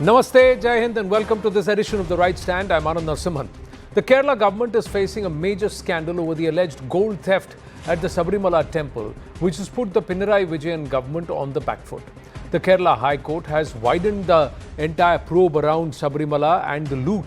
Namaste, Jai Hind, and welcome to this edition of The Right Stand. I'm Anand Narasimhan. The Kerala government is facing a major scandal over the alleged gold theft at the Sabarimala temple, which has put the Pinarayi Vijayan government on the back foot. The Kerala High Court has widened the entire probe around Sabarimala and the loot,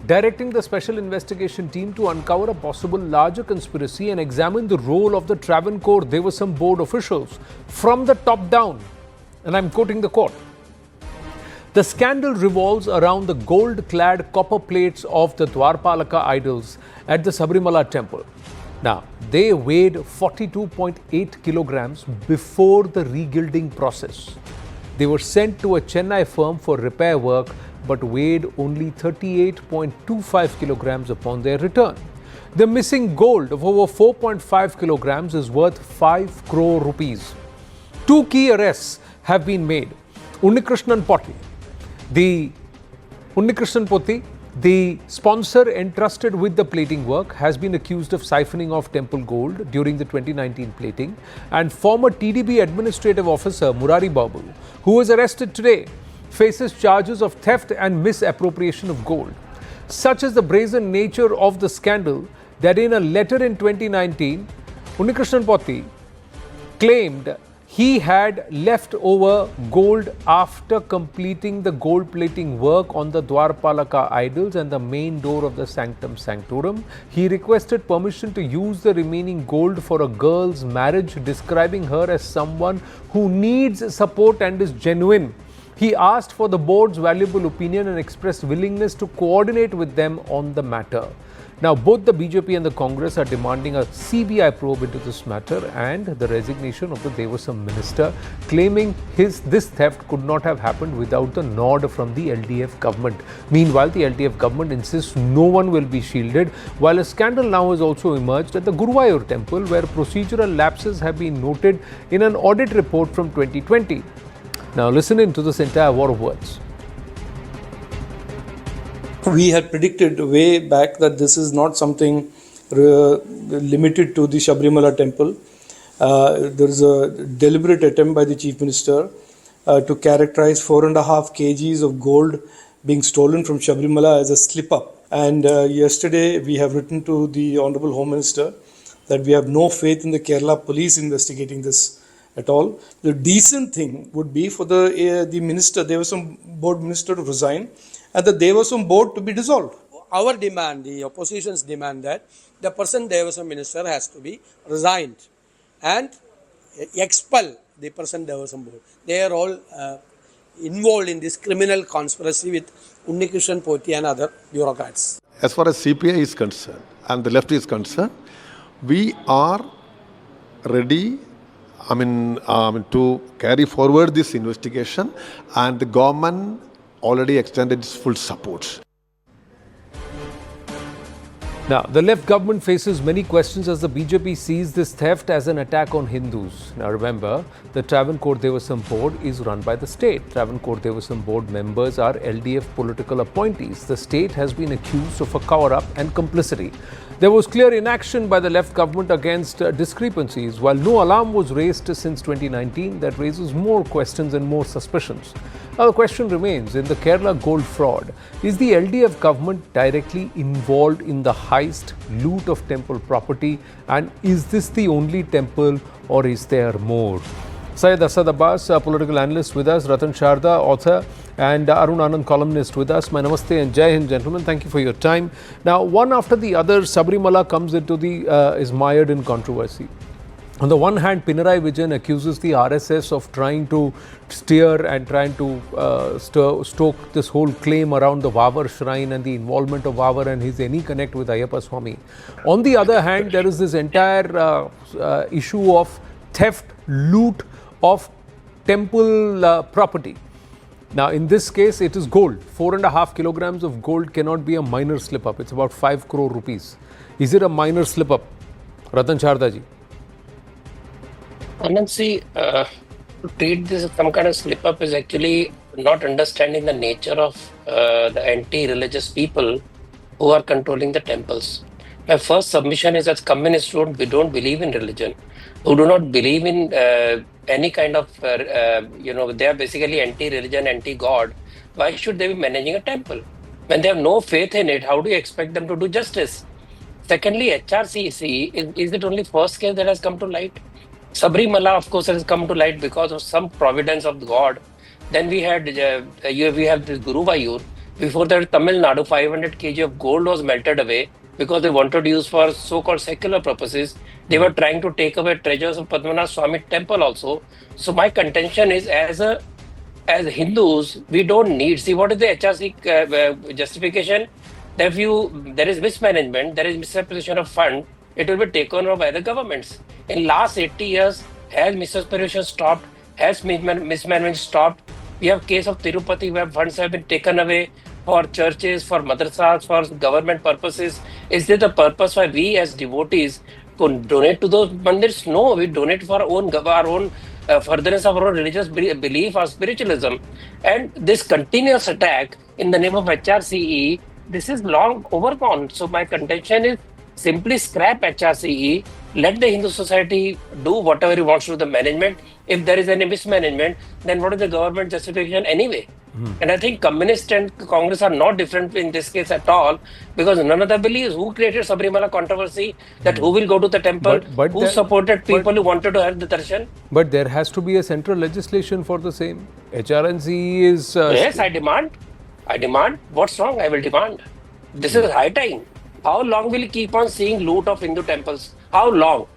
directing the special investigation team to uncover a possible larger conspiracy and examine the role of the Travancore Devasam board officials from the top down. And I'm quoting the court. The scandal revolves around the gold-clad copper plates of the Dwarpalaka idols at the Sabarimala temple. Now, they weighed 42.8 kilograms before the regilding process. They were sent to a Chennai firm for repair work but weighed only 38.25 kilograms upon their return. The missing gold of over 4.5 kilograms is worth 5 crore rupees. Two key arrests have been made. Unnikrishnan Potti, the sponsor entrusted with the plating work, has been accused of siphoning off temple gold during the 2019 plating, and former TDB administrative officer Murari Babu, who was arrested today, faces charges of theft and misappropriation of gold. Such is the brazen nature of the scandal that in a letter in 2019, Unnikrishnan Potti claimed he had left over gold after completing the gold plating work on the Dwarpalaka idols and the main door of the Sanctum Sanctorum. He requested permission to use the remaining gold for a girl's marriage, describing her as someone who needs support and is genuine. He asked for the board's valuable opinion and expressed willingness to coordinate with them on the matter. Now, both the BJP and the Congress are demanding a CBI probe into this matter and the resignation of the Devasam minister, claiming this theft could not have happened without the nod from the LDF government. Meanwhile, the LDF government insists no one will be shielded, while a scandal now has also emerged at the Guruvayur temple, where procedural lapses have been noted in an audit report from 2020. Now, listen in to this entire war of words. We had predicted way back that this is not something limited to the Sabarimala temple. There is a deliberate attempt by the Chief Minister to characterize 4.5 kgs of gold being stolen from Sabarimala as a slip-up. And yesterday we have written to the Honourable Home Minister that we have no faith in the Kerala police investigating this at all. The decent thing would be for the minister, Devasam board minister, to resign and the Devasam board to be dissolved. Our demand, the opposition's demand, that the person Devasam minister has to be resigned and expel the person Devasam board. They are all involved in this criminal conspiracy with Unnikrishnan Potti and other bureaucrats. As far as CPI is concerned and the left is concerned, we are ready to carry forward this investigation, and the government already extended its full support. Now, the left government faces many questions as the BJP sees this theft as an attack on Hindus. Now, remember, the Travancore Devasam board is run by the state. Travancore Devasam board members are LDF political appointees. The state has been accused of a cover-up and complicity. There was clear inaction by the left government against discrepancies, while no alarm was raised since 2019. That raises more questions and more suspicions. Now, the question remains, in the Kerala gold fraud, is the LDF government directly involved in the heist, loot of temple property, and is this the only temple or is there more? Syed Asad Abbas, a political analyst with us, Ratan Sharda, author, and Arun Anand, columnist with us. My namaste and Jai Hind, gentlemen. Thank you for your time. Now, one after the other, Sabarimala comes into is mired in controversy. On the one hand, Pinarayi Vijayan accuses the RSS of trying to steer and trying to stoke this whole claim around the Vavar shrine and the involvement of Vavar and his any connect with Ayyappa Swami. On the other hand, there is this entire issue of theft, loot of temple property. Now, in this case, it is gold. 4.5 kilograms of gold cannot be a minor slip-up. It's about 5 crore rupees. Is it a minor slip-up? Ratan Sharda ji. Anand, see, to treat this as some kind of slip-up is actually not understanding the nature of the anti-religious people who are controlling the temples. My first submission is, as communists, we don't believe in religion. Who do not believe in any kind of, they are basically anti-religion, anti-God, why should they be managing a temple? When they have no faith in it, how do you expect them to do justice? Secondly, HRCC, is it only first case that has come to light? Sabarimala, of course, has come to light because of some providence of God. Then we had we have this Guru Vayur. Before that, Tamil Nadu, 500 kg of gold was melted away because they wanted to use for so-called secular purposes. They were trying to take away treasures of Padmanath Swami temple also. So my contention is, as Hindus, we don't need. See, what is the HRC justification? That if there is mismanagement, there is misappropriation of fund, it will be taken over by the governments. In last 80 years, has misappropriation stopped? Has mismanagement stopped? We have case of Tirupati where funds have been taken away for churches, for madrasas, for government purposes. Is there the purpose why we as devotees could donate to those mandirs? No, we donate for our own furtherance of our own religious belief or spiritualism. And this continuous attack in the name of HRCE, this is long overgone. So my contention is simply scrap HRCE, let the Hindu society do whatever it wants to do the management. If there is any mismanagement, then what is the government justification anyway? And I think Communist and Congress are not different in this case at all, because none of them believes who created Sabarimala controversy, that who will go to the temple, who supported people who wanted to have the darshan. But there has to be a central legislation for the same. HRNC is... Yes, I demand. What's wrong? I will demand. This is high time. How long will you keep on seeing loot of Hindu temples? How long?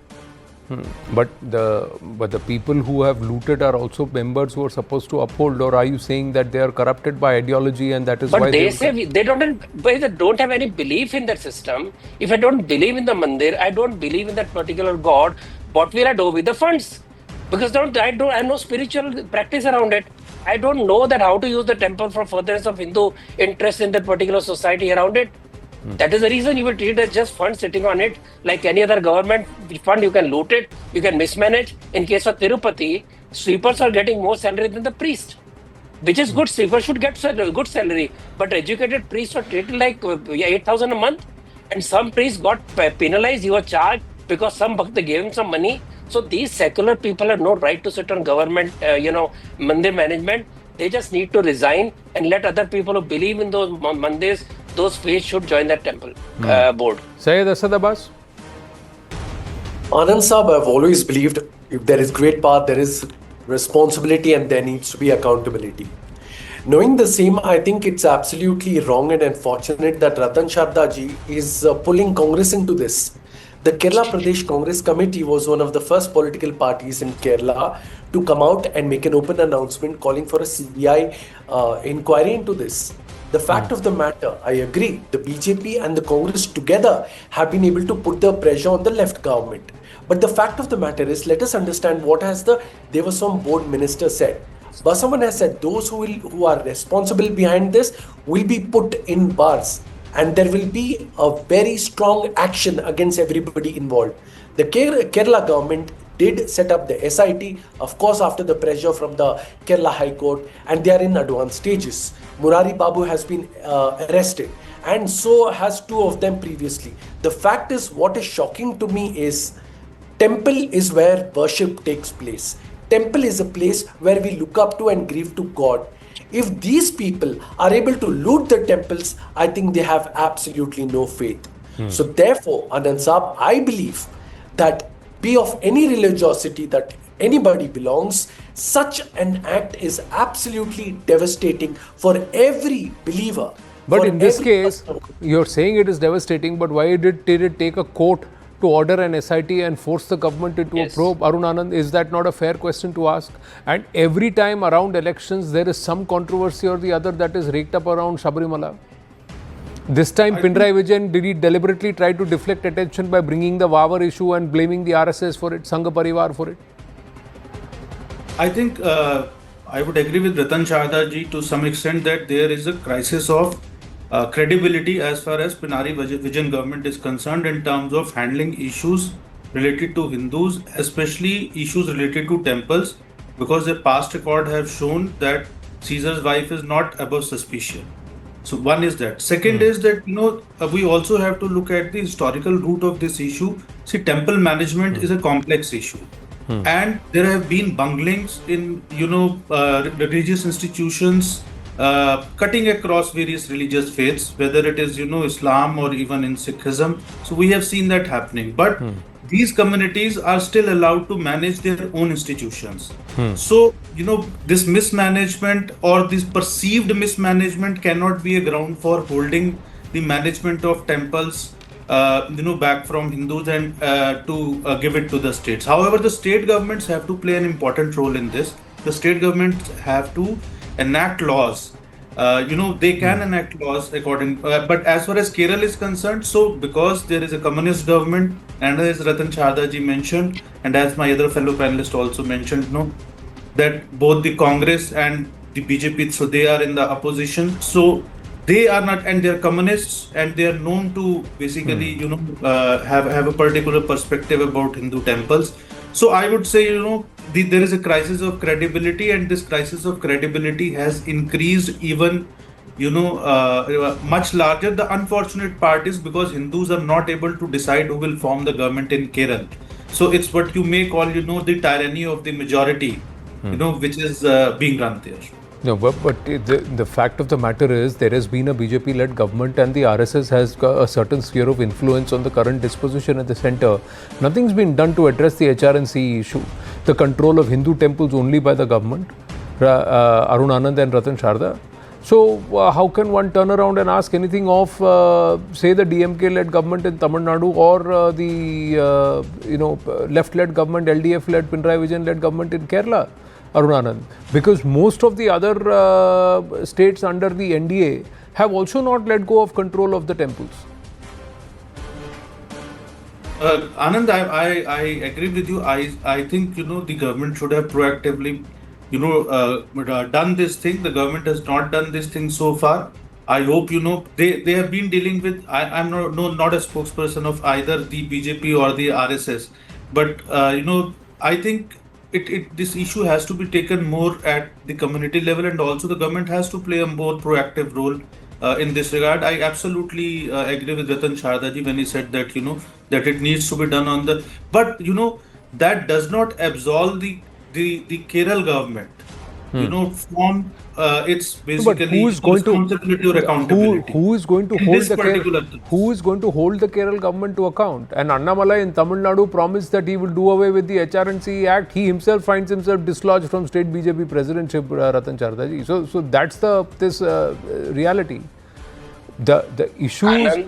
But the people who have looted are also members who are supposed to uphold, or are you saying that they are corrupted by ideology and that is why But they say they don't have any belief in that system. If I don't believe in the mandir, I don't believe in that particular god, what will I do with the funds? Because I have no spiritual practice around it. I don't know that how to use the temple for furtherance of Hindu interest in that particular society around it. That is the reason you will treat it as just fund sitting on it. Like any other government fund, you can loot it, you can mismanage. In case of Tirupati, sweepers are getting more salary than the priest, which is good. Sweepers should get good salary, but educated priests are treated like 8,000 a month. And some priests got penalized, you were charged because some bhakta gave him some money. So these secular people have no right to sit on government, mandir management. They just need to resign and let other people who believe in those mandirs, those faiths should join that temple board. Syed Asad Abbas? Anand Saab, I've always believed if there is great power, there is responsibility and there needs to be accountability. Knowing the same, I think it's absolutely wrong and unfortunate that Ratan Sharda ji is pulling Congress into this. The Kerala Pradesh Congress Committee was one of the first political parties in Kerala to come out and make an open announcement calling for a CBI inquiry into this. The fact of the matter, I agree, the BJP and the Congress together have been able to put the pressure on the left government. But the fact of the matter is, let us understand what has the Devaswam board minister said. Basavan has said those who are responsible behind this will be put in bars. And there will be a very strong action against everybody involved. The Kerala government did set up the SIT, of course, after the pressure from the Kerala High Court, and they are in advanced stages. Murari Babu has been arrested, and so has two of them previously. The fact is, what is shocking to me is, temple is where worship takes place. Temple is a place where we look up to and grieve to God. If these people are able to loot the temples, I think they have absolutely no faith. So therefore, Anand Saab, I believe that be of any religiosity that anybody belongs, such an act is absolutely devastating for every believer. But in this case, you're saying it is devastating, but why did it take a court to order an SIT and force the government into a probe? Arun Anand, is that not a fair question to ask? And every time around elections, there is some controversy or the other that is raked up around Sabarimala. This time, Pinarayi Vijayan, did he deliberately try to deflect attention by bringing the Vavar issue and blaming the RSS for it, Sangha Parivar for it? I think I would agree with Ratan Sharda ji to some extent that there is a crisis of credibility as far as Pinarayi Vijayan government is concerned in terms of handling issues related to Hindus, especially issues related to temples, because the past record have shown that Caesar's wife is not above suspicion. So one is that. Second is that, we also have to look at the historical root of this issue. See, temple management is a complex issue. And there have been bunglings in, religious institutions cutting across various religious faiths, whether it is, Islam or even in Sikhism. So we have seen that happening. But these communities are still allowed to manage their own institutions. So, this mismanagement or this perceived mismanagement cannot be a ground for holding the management of temples back from Hindus and to give it to the states. However, the state governments have to play an important role in this. The state governments have to enact laws. They can enact laws according, but as far as Kerala is concerned, so because there is a communist government, and as Ratan Chadha ji mentioned, and as my other fellow panelists also mentioned, that both the Congress and the BJP, so they are in the opposition. So they are not, and they're communists, and they are known to basically, have a particular perspective about Hindu temples. So I would say, there is a crisis of credibility, and this crisis of credibility has increased even, much larger. The unfortunate part is because Hindus are not able to decide who will form the government in Kerala. So it's what you may call, the tyranny of the majority, which is being run there. No, but the fact of the matter is there has been a BJP-led government and the RSS has got a certain sphere of influence on the current disposition at the centre. Nothing's been done to address the HRNC issue. The control of Hindu temples only by the government, Arun Anand and Ratan Chadha. So how can one turn around and ask anything of, say, the DMK-led government in Tamil Nadu or the left-led government, LDF-led, Pinarayi Vijayan-led government in Kerala? Arun Anand, because most of the other states under the NDA have also not let go of control of the temples. Anand, I agree with you. I think, the government should have proactively, done this thing. The government has not done this thing so far. I hope, they have been dealing with, I'm not a spokesperson of either the BJP or the RSS, but, I think this issue has to be taken more at the community level, and also the government has to play a more proactive role in this regard. I absolutely agree with Ratan Chadha ji when he said that, that it needs to be done on the, but, that does not absolve the Kerala government, from its basically responsibility or accountability. Who is going to hold the Kerala government to account? And Annamalai in Tamil Nadu promised that he will do away with the HRNC Act. He himself finds himself dislodged from state BJP presidentship, Ratan Chadha ji. So that's this reality. The issues.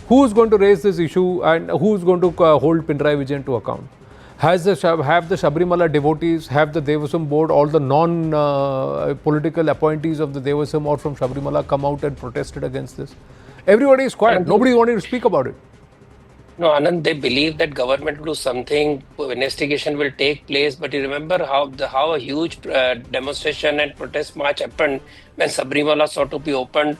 Who is going to raise this issue and who is going to hold Pinarayi Vijayan to account? Have the Sabarimala devotees, have the Devasam board, all the non-political appointees of the Devasam or from Sabarimala come out and protested against this? Everybody is quiet. Nobody is wanting to speak about it. No, Anand, they believe that government will do something, investigation will take place. But you remember how a huge demonstration and protest march happened when Sabarimala sought to be opened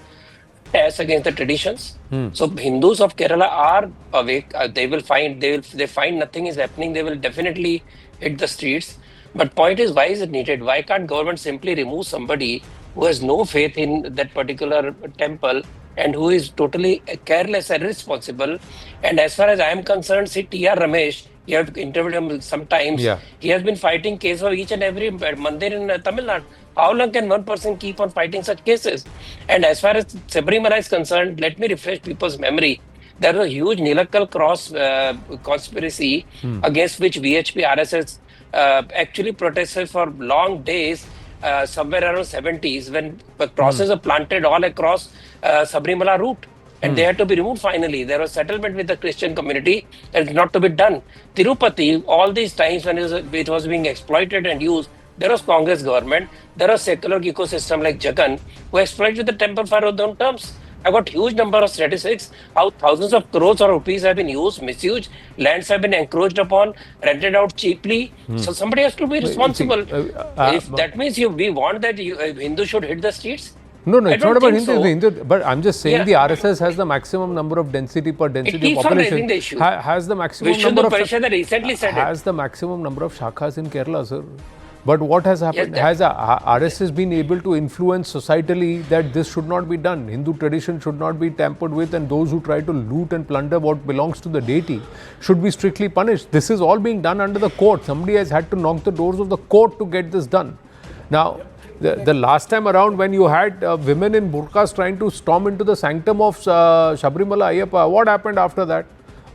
as against the traditions. So Hindus of Kerala are awake. They find nothing is happening. They will definitely hit the streets. But point is, why is it needed? Why can't government simply remove somebody who has no faith in that particular temple and who is totally careless and irresponsible? And as far as I am concerned, see T.R. Ramesh, you have interviewed him sometimes. Yeah. He has been fighting cases of each and every mandir in Tamil Nadu. How long can one person keep on fighting such cases? And as far as Sabarimala is concerned, let me refresh people's memory. There was a huge Nilakal cross conspiracy against which VHP RSS actually protested for long days, somewhere around 70s, when crosses were planted all across Sabarimala route. And they had to be removed finally. There was settlement with the Christian community that is not to be done. Tirupati, all these times when it was being exploited and used, there was Congress government, there was secular ecosystem like Jagan, who exploited the temple for their own terms. I got huge number of statistics, how thousands of crores of rupees have been used, misused, lands have been encroached upon, rented out cheaply. So somebody has to be responsible. If that means we want that Hindus should hit the streets. No, it's not about Hindu, but I'm just saying the RSS has the maximum number of density per density of population. The issue. Has the maximum number of the maximum number of shakhas in Kerala, sir. But what has happened? Has RSS been able to influence societally that this should not be done? Hindu tradition should not be tampered with, and those who try to loot and plunder what belongs to the deity should be strictly punished. This is all being done under the court. Somebody has had to knock the doors of the court to get this done. Now, The last time around when you had women in burqas trying to storm into the sanctum of Sabarimala Ayyappa, what happened after that?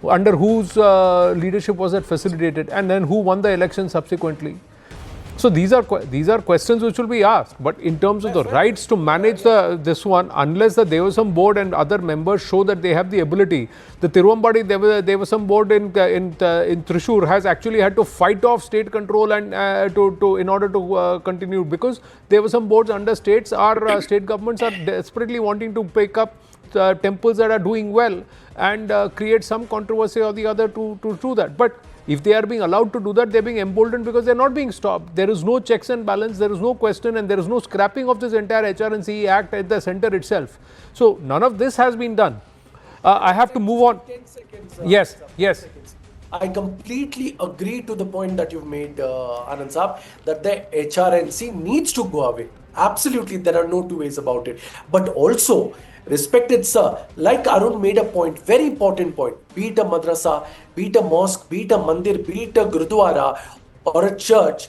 Under whose leadership was that facilitated? And then who won the election subsequently? So these are questions which will be asked. But in terms of the rights to manage this one, unless the Devasam board and other members show that they have the ability, the Tiruvambadi Devasam board in Thrissur has actually had to fight off state control and in order to continue, because Devasam boards under states are state governments are desperately wanting to pick up temples that are doing well and create some controversy or the other to do that. But if they are being allowed to do that, they are being emboldened because they are not being stopped. There is no checks and balance, there is no question, and there is no scrapping of this entire HRNCE Act at the center itself. So none of this has been done. I have to move on. 10 seconds. Yes. I completely agree to the point that you've made, Anand Saab, that the HRNC needs to go away. Absolutely, there are no two ways about it. But also, respected sir, like Arun made a point, very important point, be it a madrasa, be it a mosque, be it a mandir, be it a gurudwara or a church,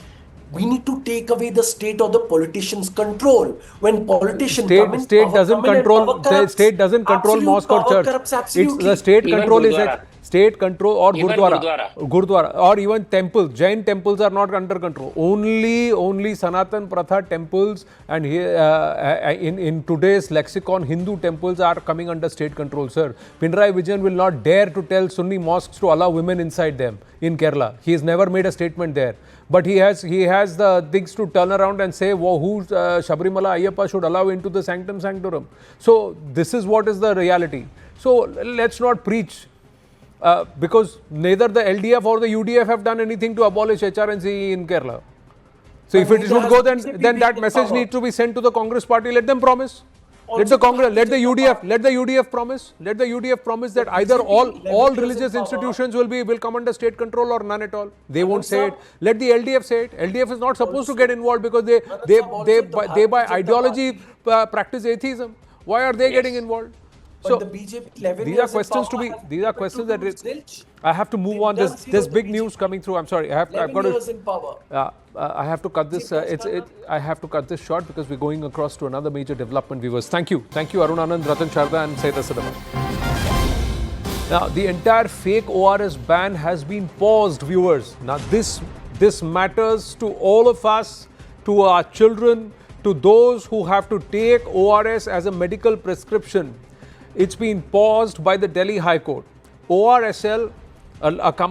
we need to take away the state or the politicians' control. When politicians state doesn't control mosque or church. It's the state Even control Gurudwara. State control or Even Gurudwara or even temples. Jain temples are not under control. Only Sanatan Pratha temples and in today's lexicon, Hindu temples are coming under state control, sir. Pinarayi Vijayan will not dare to tell Sunni mosques to allow women inside them in Kerala. He has never made a statement there. But he has the things to turn around and say, who Sabarimala Ayyappa should allow into the sanctum sanctorum. So this is what is the reality. So let's not preach. Because neither the LDF or the UDF have done anything to abolish HRNC in Kerala. So if it should go, then that message needs to be sent to the Congress party. Let them promise. Let the UDF promise. Let the UDF promise that either all religious institutions will come under state control or none at all. They won't say it. Let the LDF say it. LDF is not supposed to get involved because they by ideology practice atheism. Why are they getting involved? So the BJP 11 these are questions that I have to move on. There's big news coming through. I'm sorry. I've got to. I have to cut this. I have to cut this short because we're going across to another major development. Viewers, thank you, Arun Anand, Ratan Sharda, and Saida Sadama. Now, the entire fake ORS ban has been paused, viewers. Now, this matters to all of us, to our children, to those who have to take ORS as a medical prescription. It's been paused by the Delhi High Court. ORSL, a company